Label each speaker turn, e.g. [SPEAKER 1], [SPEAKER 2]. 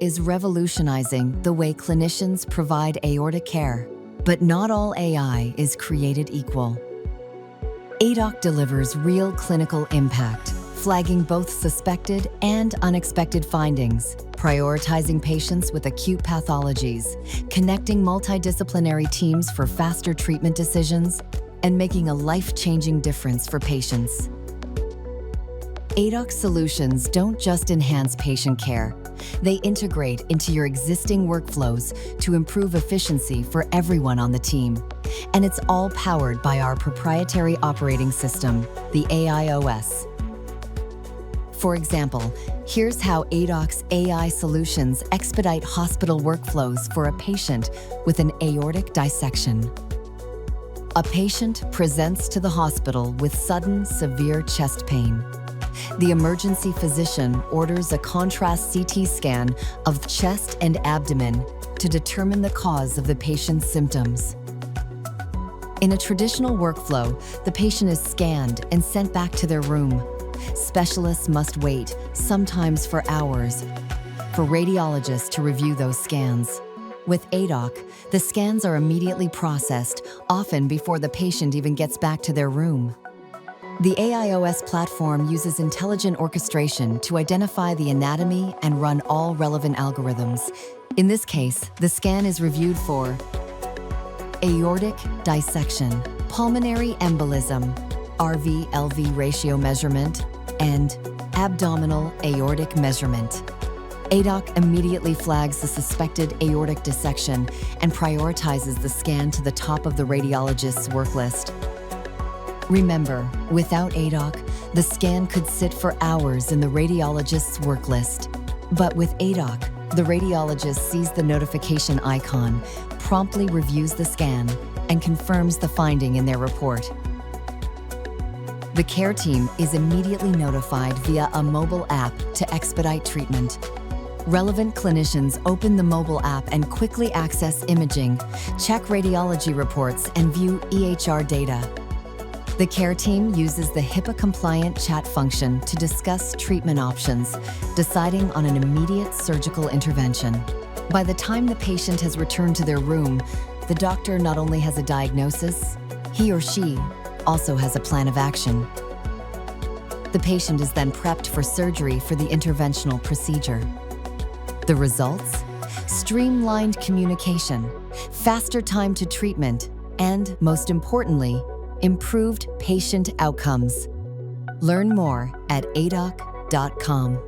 [SPEAKER 1] is revolutionizing the way clinicians provide aortic care. But not all AI is created equal. Aidoc delivers real clinical impact, flagging both suspected and unexpected findings, prioritizing patients with acute pathologies, connecting multidisciplinary teams for faster treatment decisions, and making a life-changing difference for patients. Aidoc solutions don't just enhance patient care, they integrate into your existing workflows to improve efficiency for everyone on the team. And it's all powered by our proprietary operating system, the AIOS. For example, here's how Aidoc's AI solutions expedite hospital workflows for a patient with an aortic dissection. A patient presents to the hospital with sudden, severe chest pain. The emergency physician orders a contrast CT scan of chest and abdomen to determine the cause of the patient's symptoms. In a traditional workflow, the patient is scanned and sent back to their room. Specialists must wait, sometimes for hours, for radiologists to review those scans. With Aidoc, the scans are immediately processed, often before the patient even gets back to their room. The AIOS platform uses intelligent orchestration to identify the anatomy and run all relevant algorithms. In this case, the scan is reviewed for aortic dissection, pulmonary embolism, RV-LV ratio measurement, and abdominal aortic measurement. Aidoc immediately flags the suspected aortic dissection and prioritizes the scan to the top of the radiologist's work list. Remember, without Aidoc, the scan could sit for hours in the radiologist's work list. But with Aidoc, the radiologist sees the notification icon, promptly reviews the scan, and confirms the finding in their report. The care team is immediately notified via a mobile app to expedite treatment. Relevant clinicians open the mobile app and quickly access imaging, check radiology reports, and view EHR data. The care team uses the HIPAA-compliant chat function to discuss treatment options, deciding on an immediate surgical intervention. By the time the patient has returned to their room, the doctor not only has a diagnosis, he or she also has a plan of action. The patient is then prepped for surgery for the interventional procedure. The results? Streamlined communication, faster time to treatment, and, most importantly, improved patient outcomes. Learn more at aidoc.com.